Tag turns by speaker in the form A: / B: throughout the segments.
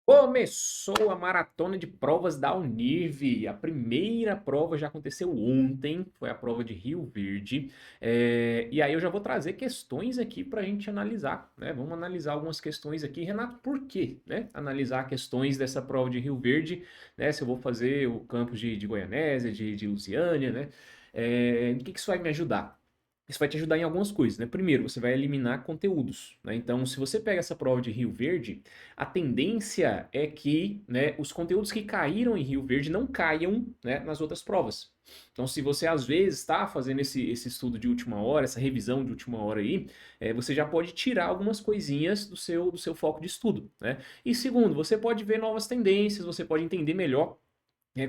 A: Começou a maratona de provas da Univ. A primeira prova já aconteceu ontem, foi a prova de Rio Verde. E aí eu já vou trazer questões aqui para a gente analisar, né? Vamos analisar algumas questões aqui. Renato, por quê, né? Analisar questões dessa prova de Rio Verde, né? Se eu vou fazer o campus de Goianésia, de Lusiânia, né? O que isso vai me ajudar? Isso vai te ajudar em algumas coisas, né? Primeiro, você vai eliminar conteúdos, né? Então, se você pega essa prova de Rio Verde, a tendência é que, né, os conteúdos que caíram em Rio Verde não caiam, né, nas outras provas. Então, se você às vezes está fazendo esse estudo de última hora, essa revisão de última hora aí, você já pode tirar algumas coisinhas do seu foco de estudo, né? E segundo, você pode ver novas tendências, você pode entender melhor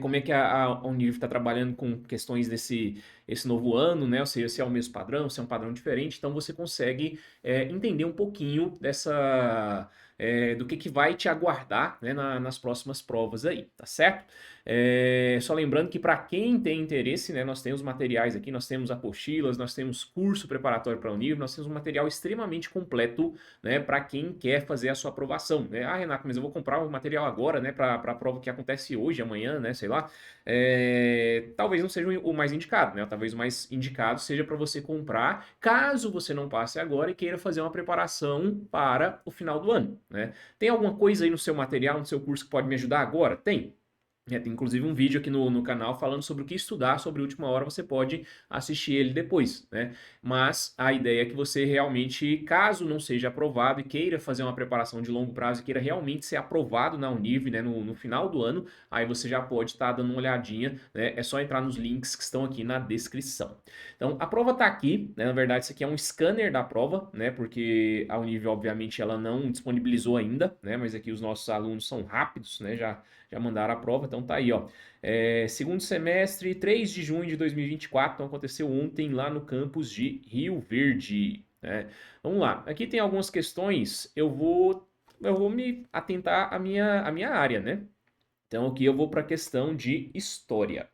A: como é que a Univ está trabalhando com questões desse esse novo ano, né? Ou seja, se é o mesmo padrão, se é um padrão diferente, então você consegue entender um pouquinho do que vai te aguardar, né, nas próximas provas aí, tá certo? Só lembrando que para quem tem interesse, né, nós temos materiais aqui, nós temos apostilas, nós temos curso preparatório para a Univ, nós temos um material extremamente completo, né, para quem quer fazer a sua aprovação, né? Ah, Renato, mas eu vou comprar o material agora, né, para a prova que acontece hoje, amanhã, né, sei lá. Talvez não seja o mais indicado, né? Talvez o mais indicado seja para você comprar, caso você não passe agora e queira fazer uma preparação para o final do ano, né? Tem alguma coisa aí no seu material, no seu curso que pode me ajudar agora? Tem. Tem inclusive um vídeo aqui no canal falando sobre o que estudar sobre última hora, você pode assistir ele depois, né? Mas a ideia é que você realmente, caso não seja aprovado e queira fazer uma preparação de longo prazo e queira realmente ser aprovado na Univ, né, no final do ano, aí você já pode estar dando uma olhadinha, né? É só entrar nos links que estão aqui na descrição. Então, a prova está aqui, né? Na verdade, isso aqui é um scanner da prova, né? Porque a Univ, obviamente, ela não disponibilizou ainda, né? Mas aqui os nossos alunos são rápidos, né? Já mandaram a prova, então tá aí, ó. Segundo semestre, 3 de junho de 2024, então aconteceu ontem lá no campus de Rio Verde, né? Vamos lá, aqui tem algumas questões, eu vou me atentar à minha área, né? Então aqui eu vou para a questão de história.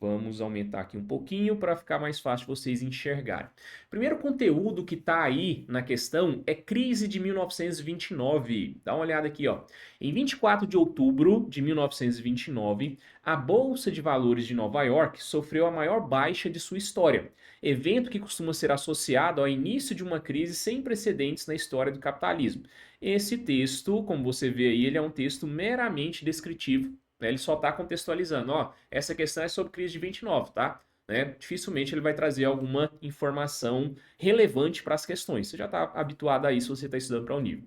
A: Vamos aumentar aqui um pouquinho para ficar mais fácil vocês enxergarem. Primeiro conteúdo que está aí na questão é crise de 1929. Dá uma olhada aqui, ó. Em 24 de outubro de 1929, a Bolsa de Valores de Nova York sofreu a maior baixa de sua história, evento que costuma ser associado ao início de uma crise sem precedentes na história do capitalismo. Esse texto, como você vê aí, ele é um texto meramente descritivo, né? Ele só está contextualizando, ó, essa questão é sobre crise de 29, tá? Né? Dificilmente ele vai trazer alguma informação relevante para as questões. Você já está habituado a isso, você está estudando para o nível.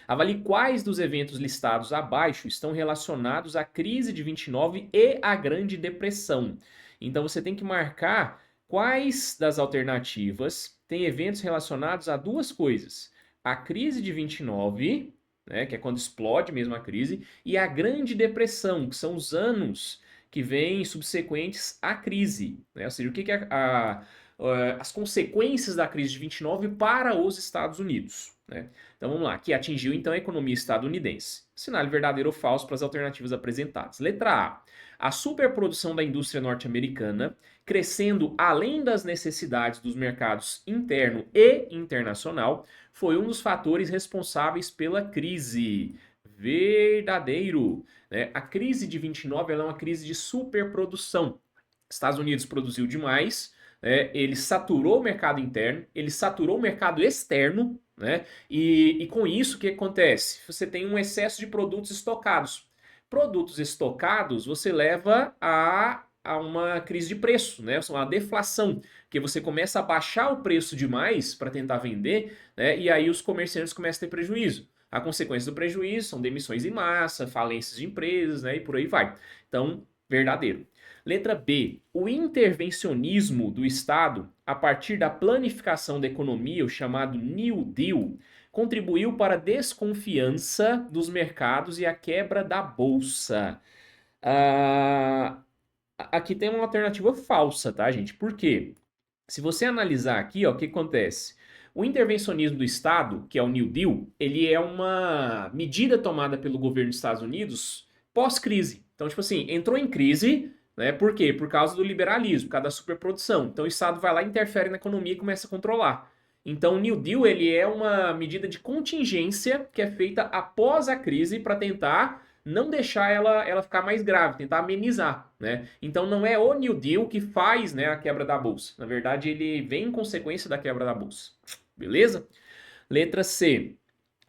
A: Avalie quais dos eventos listados abaixo estão relacionados à crise de 29 e à Grande Depressão. Então você tem que marcar quais das alternativas têm eventos relacionados a duas coisas: a crise de 29, né, que é quando explode mesmo a crise, e a Grande Depressão, que são os anos que vêm subsequentes à crise, né? Ou seja, o que é as consequências da crise de 29 para os Estados Unidos, né? Então vamos lá, que atingiu então a economia estadunidense. Sinale verdadeiro ou falso para as alternativas apresentadas. Letra A. A superprodução da indústria norte-americana, crescendo além das necessidades dos mercados interno e internacional, foi um dos fatores responsáveis pela crise. Verdadeiro, né? A crise de 29 ela é uma crise de superprodução. Estados Unidos produziu demais, né? Ele saturou o mercado interno, ele saturou o mercado externo, né? E com isso, o que acontece? Você tem um excesso de produtos estocados. Produtos estocados você leva a uma crise de preço, né? Uma deflação, porque você começa a baixar o preço demais para tentar vender, né? E aí os comerciantes começam a ter prejuízo. A consequência do prejuízo são demissões em massa, falências de empresas, né? E por aí vai. Então, verdadeiro. Letra B. O intervencionismo do Estado, a partir da planificação da economia, o chamado New Deal, contribuiu para a desconfiança dos mercados e a quebra da bolsa. Ah, aqui tem uma alternativa falsa, tá, gente? Por quê? Se você analisar aqui, ó, o que acontece? O intervencionismo do Estado, que é o New Deal, ele é uma medida tomada pelo governo dos Estados Unidos pós-crise. Então, tipo assim, entrou em crise, né? Por quê? Por causa do liberalismo, por causa da superprodução. Então, o Estado vai lá, interfere na economia e começa a controlar. Então, o New Deal ele é uma medida de contingência que é feita após a crise para tentar não deixar ela ficar mais grave, tentar amenizar, né? Então, não é o New Deal que faz, né, a quebra da bolsa. Na verdade, ele vem em consequência da quebra da bolsa. Beleza? Letra C.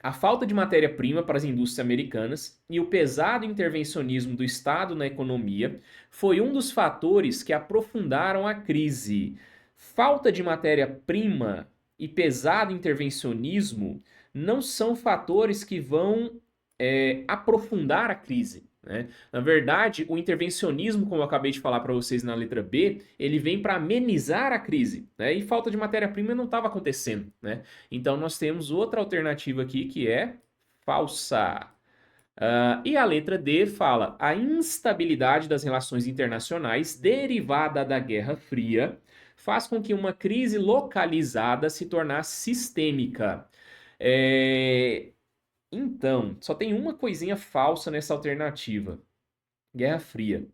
A: A falta de matéria-prima para as indústrias americanas e o pesado intervencionismo do Estado na economia foi um dos fatores que aprofundaram a crise. Falta de matéria-prima e pesado intervencionismo não são fatores que vão aprofundar a crise, né? Na verdade, o intervencionismo, como eu acabei de falar para vocês na letra B, ele vem para amenizar a crise, né? E falta de matéria-prima não estava acontecendo, né? Então nós temos outra alternativa aqui que é falsa. E a letra D fala: a instabilidade das relações internacionais derivada da Guerra Fria faz com que uma crise localizada se tornasse sistêmica. É, Então, só tem uma coisinha falsa nessa alternativa: Guerra Fria.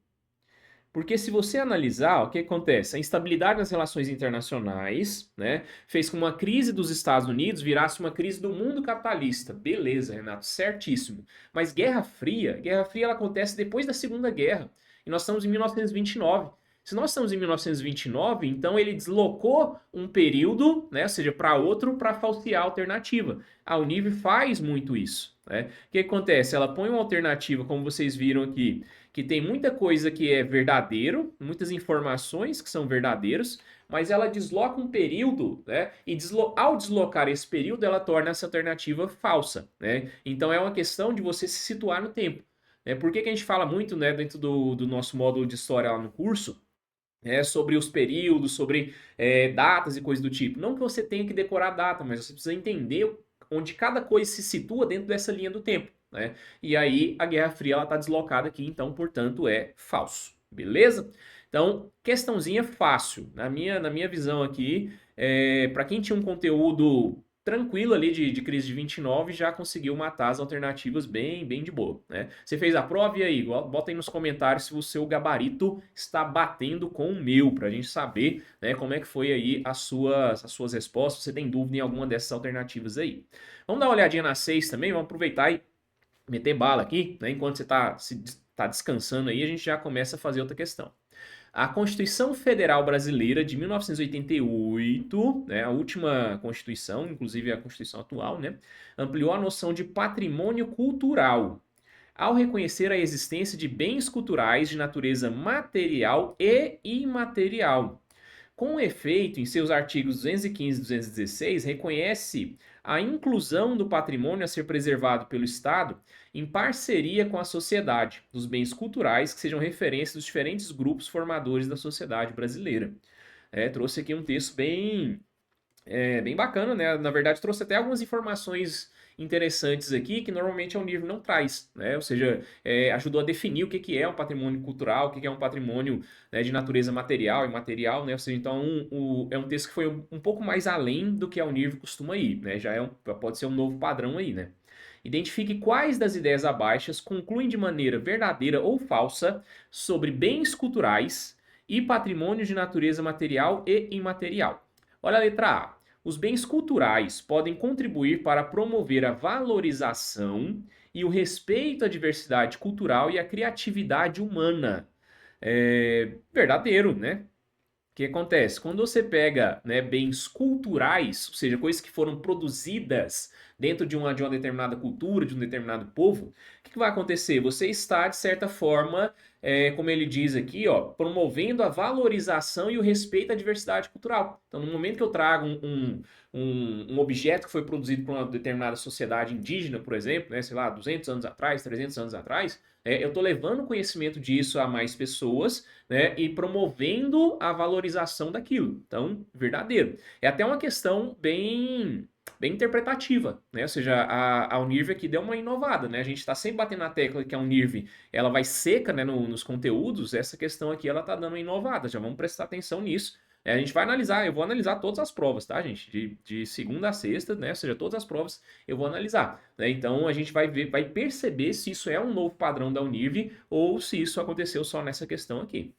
A: Porque se você analisar, o que acontece? A instabilidade nas relações internacionais, né, fez com que uma crise dos Estados Unidos virasse uma crise do mundo capitalista. Beleza, Renato, certíssimo. Mas Guerra Fria ela acontece depois da Segunda Guerra. E nós estamos em 1929. Se nós estamos em 1929, então ele deslocou um período, né, ou seja, para outro, para falsear a alternativa. A Univ faz muito isso, né? O que acontece? Ela põe uma alternativa, como vocês viram aqui, que tem muita coisa que é verdadeiro, muitas informações que são verdadeiras, mas ela desloca um período, né? E ao deslocar esse período, ela torna essa alternativa falsa, né? Então é uma questão de você se situar no tempo. Por que que a gente fala muito, né, dentro do nosso módulo de história lá no curso, sobre os períodos, sobre datas e coisas do tipo? Não que você tenha que decorar a data, mas você precisa entender onde cada coisa se situa dentro dessa linha do tempo, né? E aí a Guerra Fria ela está deslocada aqui, então, portanto, é falso. Beleza? Então, questãozinha fácil. Na minha visão aqui, para quem tinha um conteúdo tranquilo ali de crise de 29, já conseguiu matar as alternativas bem, bem de boa, né? Você fez a prova e aí? Bota aí nos comentários se o seu gabarito está batendo com o meu, para a gente saber, né, como é que foi aí as suas respostas, se você tem dúvida em alguma dessas alternativas aí. Vamos dar uma olhadinha na 6 também, vamos aproveitar e meter bala aqui, né? Enquanto você está descansando aí, a gente já começa a fazer outra questão. A Constituição Federal Brasileira de 1988, né, a última Constituição, inclusive a Constituição atual, né, ampliou a noção de patrimônio cultural, ao reconhecer a existência de bens culturais de natureza material e imaterial. Com efeito, em seus artigos 215 e 216, reconhece a inclusão do patrimônio a ser preservado pelo Estado em parceria com a sociedade, dos bens culturais que sejam referência dos diferentes grupos formadores da sociedade brasileira. Trouxe aqui um texto bem bacana, né? Na verdade, trouxe até algumas informações interessantes aqui que normalmente a Unir não traz, né? Ou seja, ajudou a definir o que é um patrimônio cultural, o que é um patrimônio, né, de natureza material e imaterial, né? Ou seja, então é um texto que foi um pouco mais além do que a Unir costuma ir, né? Pode ser um novo padrão aí, né? Identifique quais das ideias abaixo concluem de maneira verdadeira ou falsa sobre bens culturais e patrimônios de natureza material e imaterial. Olha a letra A. Os bens culturais podem contribuir para promover a valorização e o respeito à diversidade cultural e à criatividade humana. Verdadeiro, né? O que acontece? Quando você pega, né, bens culturais, ou seja, coisas que foram produzidas dentro de uma determinada cultura, de um determinado povo, o que vai acontecer? Você está, de certa forma, como ele diz aqui, ó, promovendo a valorização e o respeito à diversidade cultural. Então, no momento que eu trago um objeto que foi produzido por uma determinada sociedade indígena, por exemplo, né, sei lá, 200 anos atrás, 300 anos atrás, eu estou levando o conhecimento disso a mais pessoas, né, e promovendo a valorização daquilo. Então, verdadeiro. É até uma questão bem interpretativa, né? Ou seja, a Unirv aqui deu uma inovada, né? A gente está sempre batendo na tecla que a Unirv ela vai seca, né, nos conteúdos. Essa questão aqui ela está dando uma inovada. Já vamos prestar atenção nisso. A gente vai analisar, eu vou analisar todas as provas, tá, gente? De segunda a sexta, né? Ou seja, todas as provas eu vou analisar, né? Então a gente vai ver, vai perceber se isso é um novo padrão da Unirv ou se isso aconteceu só nessa questão aqui.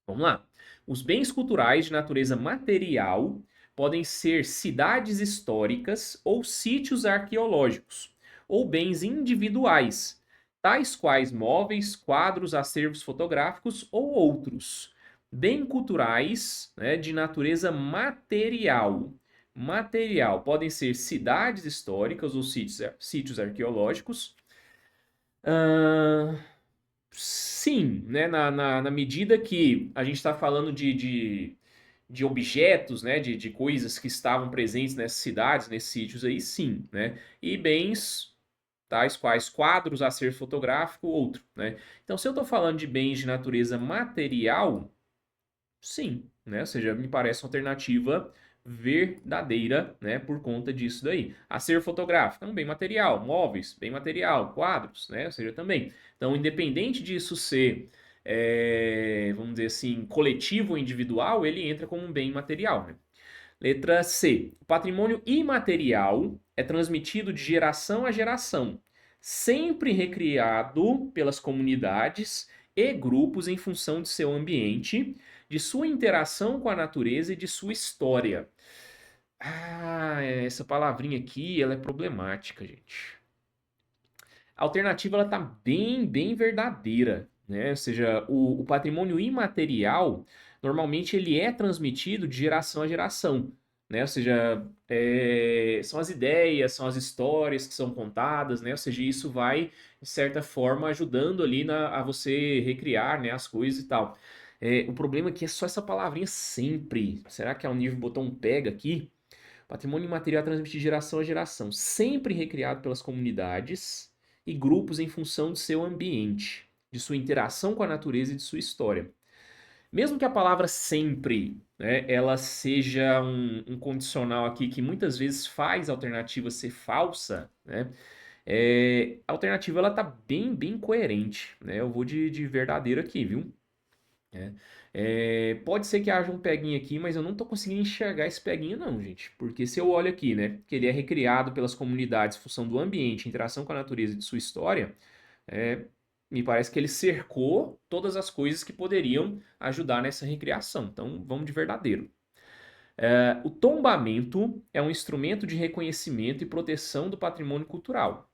A: Vamos lá. Os bens culturais de natureza material podem ser cidades históricas ou sítios arqueológicos, ou bens individuais, tais quais móveis, quadros, acervos fotográficos ou outros. Bem culturais, né, de natureza material. Material podem ser cidades históricas ou sítios arqueológicos. Ah, sim, né, na medida que a gente está falando de objetos, né, de coisas que estavam presentes nessas cidades, nesses sítios aí, sim, né? E bens tais quais quadros, acervo fotográfico, outro, né? Então, se eu estou falando de bens de natureza material, sim, né? Ou seja, me parece uma alternativa verdadeira, né? Por conta disso daí. Acervo fotográfico, é um bem material. Móveis, bem material. Quadros, né? Ou seja, também. Então, independente disso ser, vamos dizer assim, coletivo ou individual, ele entra como um bem material, né? Letra C. O patrimônio imaterial é transmitido de geração a geração, sempre recriado pelas comunidades e grupos em função de seu ambiente, de sua interação com a natureza e de sua história. Ah, essa palavrinha aqui, ela é problemática, gente. A alternativa, ela tá bem verdadeira, né? Ou seja, o patrimônio imaterial, normalmente ele é transmitido de geração a geração, né? Ou seja, são as ideias, são as histórias que são contadas, né? Ou seja, isso vai, de certa forma, ajudando ali a você recriar, né, as coisas e tal. O problema é que é só essa palavrinha sempre. Será que a Univ botou um pega aqui? Patrimônio imaterial é transmitido de geração a geração, sempre recriado pelas comunidades e grupos em função de seu ambiente, de sua interação com a natureza e de sua história. Mesmo que a palavra sempre, né, ela seja um condicional aqui que muitas vezes faz a alternativa ser falsa, né, a alternativa ela tá bem coerente, né? Eu vou de verdadeiro aqui, viu? É. Pode ser que haja um peguinho aqui, mas eu não tô conseguindo enxergar esse peguinho não, gente. Porque se eu olho aqui, né, que ele é recriado pelas comunidades em função do ambiente, interação com a natureza e de sua história, é, me parece que ele cercou todas as coisas que poderiam ajudar nessa recriação. Então, vamos de verdadeiro. O tombamento é um instrumento de reconhecimento e proteção do patrimônio cultural.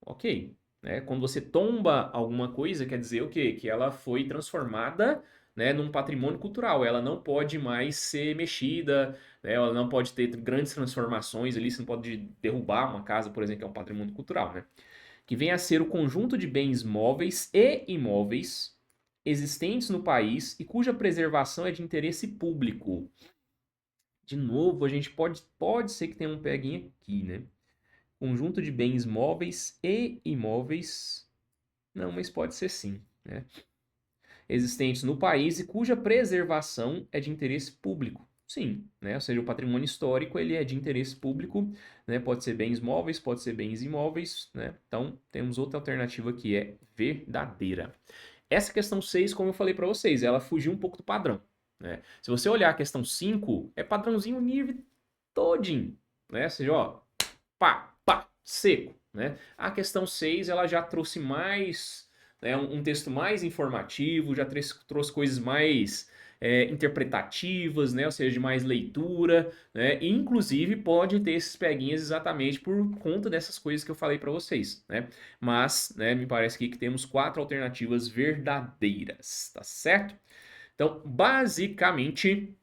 A: Ok. Né? Quando você tomba alguma coisa, quer dizer o quê? Que ela foi transformada, né, num patrimônio cultural. Ela não pode mais ser mexida, né? Ela não pode ter grandes transformações ali. Você não pode derrubar uma casa, por exemplo, que é um patrimônio cultural, né? Que vem a ser o conjunto de bens móveis e imóveis existentes no país e cuja preservação é de interesse público. De novo, a gente pode ser que tenha um peguinho aqui, né? Conjunto de bens móveis e imóveis. Não, mas pode ser sim, né? Existentes no país e cuja preservação é de interesse público. Sim, né? Ou seja, o patrimônio histórico ele é de interesse público, né? Pode ser bens móveis, pode ser bens imóveis, né? Então, temos outra alternativa que é verdadeira. Essa questão 6, como eu falei para vocês, ela fugiu um pouco do padrão, né? Se você olhar a questão 5, é padrãozinho nível todinho, né? Ou seja, ó, pá, seco, né? A questão 6 ela já trouxe mais, né, um texto mais informativo, já trouxe coisas mais interpretativas, né? Ou seja, de mais leitura, né? E, inclusive pode ter esses peguinhas exatamente por conta dessas coisas que eu falei para vocês, né? Mas, né, me parece aqui que temos 4 alternativas verdadeiras, tá certo? Então, basicamente,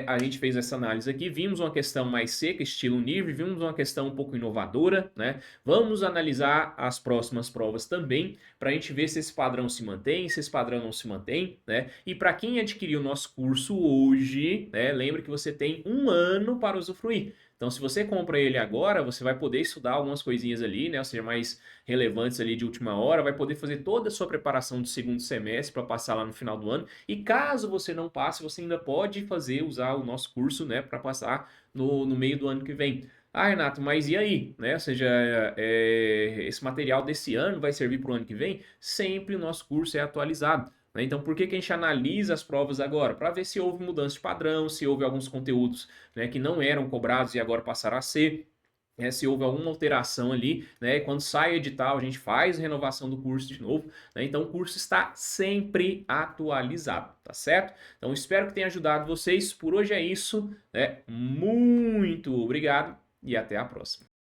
A: a gente fez essa análise aqui, vimos uma questão mais seca, estilo NIV, vimos uma questão um pouco inovadora, né? Vamos analisar as próximas provas também, para a gente ver se esse padrão se mantém, se esse padrão não se mantém, né? E para quem adquiriu o nosso curso hoje, né, lembre que você tem um ano para usufruir. Então, se você compra ele agora, você vai poder estudar algumas coisinhas ali, né? Ou seja, mais relevantes ali de última hora, vai poder fazer toda a sua preparação de segundo semestre para passar lá no final do ano. E caso você não passe, você ainda pode usar o nosso curso, né, para passar no meio do ano que vem. Ah, Renato, mas e aí? Né? Ou seja, esse material desse ano vai servir para o ano que vem? Sempre o nosso curso é atualizado. Né? Então, por que que a gente analisa as provas agora? Para ver se houve mudança de padrão, se houve alguns conteúdos, né, que não eram cobrados e agora passaram a ser. se houve alguma alteração ali, né? Quando sai o edital, a gente faz a renovação do curso de novo, né? Então o curso está sempre atualizado, tá certo? Então espero que tenha ajudado vocês. Por hoje é isso, né? Muito obrigado e até a próxima.